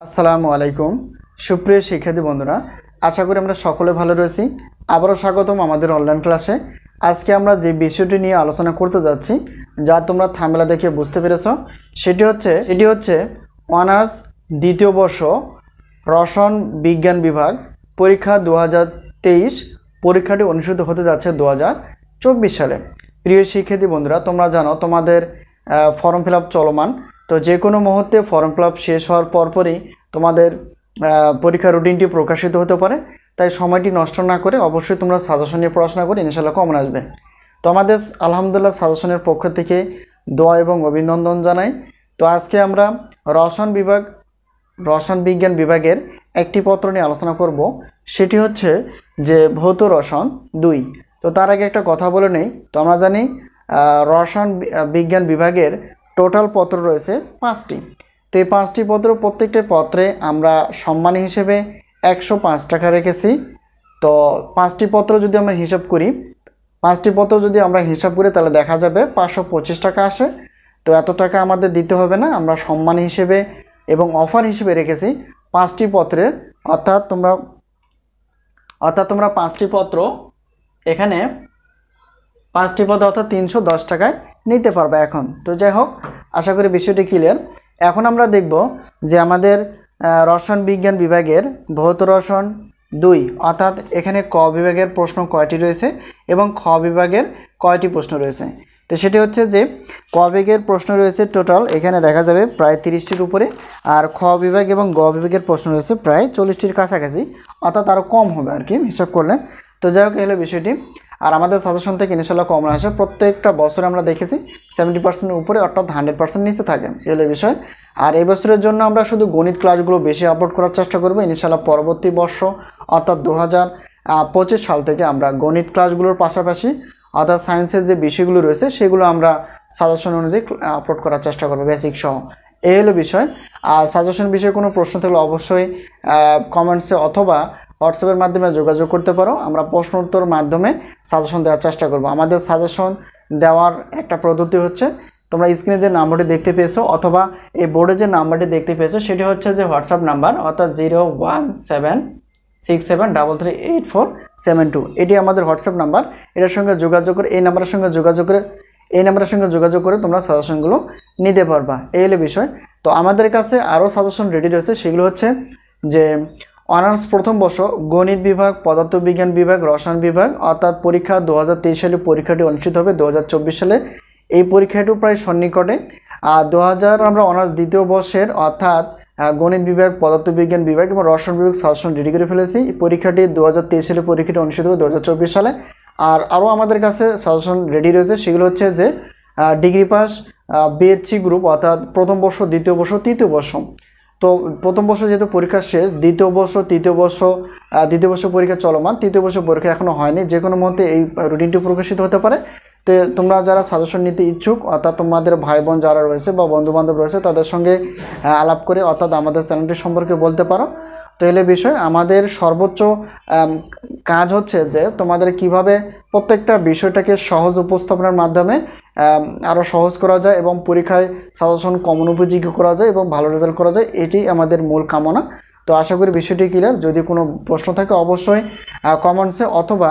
আসসালামু আলাইকুম সুপ্রিয় শিক্ষার্থী বন্ধুরা, আশা করি আমরা সকলে ভালো রয়েছি। আবারও স্বাগতম আমাদের অনলাইন ক্লাসে। আজকে আমরা যে বিষয়টি নিয়ে আলোচনা করতে যাচ্ছি, যা তোমরা থাম্বনেল দেখে বুঝতে পেরেছ, সেটি হচ্ছে অনার্স দ্বিতীয় বর্ষ রসায়ন বিজ্ঞান বিভাগ পরীক্ষা 2023। পরীক্ষাটি অনুষ্ঠিত হতে যাচ্ছে 2024 সালে। প্রিয় শিক্ষার্থী বন্ধুরা, তোমরা জানো তোমাদের ফর্ম ফিল আপ চলমান। তো যে কোনো মুহূর্তে ফর্ম ফিল আপ শেষ হওয়ার পরপরই তোমাদের পরীক্ষার রুটিনটি প্রকাশিত হতে পারে। তাই সময়টি নষ্ট না করে অবশ্যই তোমরা সাজেশন নিয়ে পড়াশোনা করে ইনশাআল্লাহ কমন আসবে। তো আমাদের আলহামদুলিল্লাহ সাজেশনের পক্ষ থেকে দোয়া এবং অভিনন্দন জানাই। তো আজকে আমরা রসায়ন বিজ্ঞান বিভাগের একটি পত্র নিয়ে আলোচনা করব, সেটি হচ্ছে যে ভৌত রসায়ন 2। তো তার আগে একটা কথা বলে নেই। তো আমরা জানি রসায়ন বিজ্ঞান বিভাগের টোটাল পত্র রয়েছে 5টি। তো এই 5টি পত্র, প্রত্যেকটি পত্রে আমরা সম্মান হিসেবে 105 টাকা রেখেছি। তো 5টি পত্র যদি আমরা হিসাব করি, তাহলে দেখা যাবে 525 টাকা আসে। তো এত টাকা আমাদের দিতে হবে না, আমরা সম্মান হিসেবে এবং অফার হিসেবে রেখেছি 5টি পত্রের। অর্থাৎ তোমরা 5টি পত্র এখানে 5টি পত্র অর্থাৎ 310 টাকায় নিতে পারবে এখন। তো যাই হোক, আশা করি বিষয়টি ক্লিয়ার। এখন আমরা দেখব যে আমাদের রসায়ন বিজ্ঞান বিভাগের ভৌত রসায়ন 2, অর্থাৎ এখানে ক বিভাগের প্রশ্ন কয়টি রয়েছে এবং খ বিভাগের কয়টি প্রশ্ন রয়েছে। তো সেটি হচ্ছে যে ক বিভাগের প্রশ্ন রয়েছে টোটাল এখানে দেখা যাবে প্রায় 30টির উপরে, আর খ বিভাগ এবং গ বিভাগের প্রশ্ন রয়েছে প্রায় 40টির কাছাকাছি, অর্থাৎ আরও কম হবে আর কি হিসাব করলে। তো যাই হোক, এলো বিষয়টি। আর আমাদের সাজেশন থেকে ইনশাআল্লাহ কমন আসে প্রত্যেকটা বছরে আমরা দেখেছি 70%-এর উপরে, অর্থাৎ 100% নিচে থাকে, এলো বিষয়। আর এই বছরের জন্য আমরা শুধু গণিত ক্লাসগুলো বেশি আপলোড করার চেষ্টা করবো ইনশাআল্লাহ। পরবর্তী বর্ষ অর্থাৎ 2025 সাল থেকে আমরা গণিত ক্লাসগুলোর পাশাপাশি অর্থাৎ সায়েন্সের যে বিষয়গুলো রয়েছে সেগুলো আমরা সাজেশন অনুযায়ী আপলোড করার চেষ্টা করবো বেসিক সহ, এই হলো বিষয়। আর সাজেশন বিষয়ে কোনো প্রশ্ন থাকলে অবশ্যই কমেন্টসে অথবা হোয়াটসঅ্যাপের মাধ্যমে যোগাযোগ করতে পারো। আমরা প্রশ্ন উত্তর মাধ্যমে সাজেশন দেওয়ার চেষ্টা করব। আমাদের সাজেশন দেওয়ার একটা পদ্ধতি হচ্ছে, তোমরা স্ক্রিনে যে নাম্বারটি দেখতে পেয়েছো অথবা এই বোর্ডে যে নাম্বারটি দেখতে পেয়েছো সেটি হচ্ছে যে হোয়াটসঅ্যাপ নাম্বার, অর্থাৎ 01767384772। এটি আমাদের হোয়াটসঅ্যাপ নাম্বার। এটার সঙ্গে যোগাযোগ করে এই নাম্বারের সঙ্গে যোগাযোগ করে তোমরা সাজেশনগুলো নিতে পারবা, এই হলো বিষয়। তো আমাদের কাছে আরও সাজেশন রেডি রয়েছে, সেগুলো হচ্ছে যে অনার্স প্রথম বর্ষ গণিত বিভাগ, পদার্থবিজ্ঞান বিভাগ, রসায়ন বিভাগ, অর্থাৎ পরীক্ষা 2023 সালে পরীক্ষাটি অনুষ্ঠিত হবে 2024 সালে। এই পরীক্ষাটিও প্রায় সন্নিকটে। আর 2000 আমরা অনার্স দ্বিতীয় বর্ষের অর্থাৎ গণিত বিভাগ, পদার্থবিজ্ঞান বিভাগ এবং রসায়ন বিভাগ সাজেশন রেডি করে ফেলেছি। এই পরীক্ষাটি 2023 সালে পরীক্ষাটি অনুষ্ঠিত হবে 2024 সালে। আর আরও আমাদের কাছে সাজেশন রেডি রয়েছে, সেগুলো হচ্ছে যে ডিগ্রি পাস বিএসসি গ্রুপ, অর্থাৎ প্রথম বর্ষ, দ্বিতীয় বর্ষ, তৃতীয় বর্ষ। তো প্রথম বর্ষ যেহেতু পরীক্ষা শেষ, দ্বিতীয় বর্ষ পরীক্ষা চলমান, তৃতীয় বর্ষ পরীক্ষা এখনও হয়নি, যে কোনো মুহূর্তে এই রুটিনটি প্রকাশিত হতে পারে। তো তোমরা যারা সাজেশন নিতে ইচ্ছুক, অর্থাৎ তোমাদের ভাই বোন যারা রয়েছে বা বন্ধুবান্ধব রয়েছে তাদের সঙ্গে আলাপ করে অর্থাৎ আমাদের চ্যানেলটি সম্পর্কে বলতে পারো। তো এলে বিষয় আমাদের সর্বোচ্চ কাজ হচ্ছে যে তোমাদের কিভাবে প্রত্যেকটা বিষয়টাকে সহজ উপস্থাপনার মাধ্যমে আরও সহজ করা যায় এবং পরীক্ষায় সাজেশন কমন উপযোগী করা যায় এবং ভালো রেজাল্ট করা যায়, এটি আমাদের মূল কামনা। তো আশা করি বিষয়টি ক্লিয়ার। যদি কোনো প্রশ্ন থাকে অবশ্যই কমেন্টসে অথবা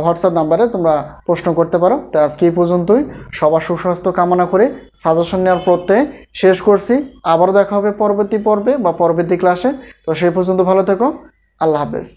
হোয়াটসঅ্যাপ নাম্বারে তোমরা প্রশ্ন করতে পারো। তো আজকে এই পর্যন্তই। সবার সুস্বাস্থ্য কামনা করে সাজেশন নেওয়ার প্রত্যয়ে শেষ করছি। আবারও দেখা হবে পরবর্তী পর্বে বা পরবর্তী ক্লাসে। তো সেই পর্যন্ত ভালো থেকো। আল্লাহ হাফেজ।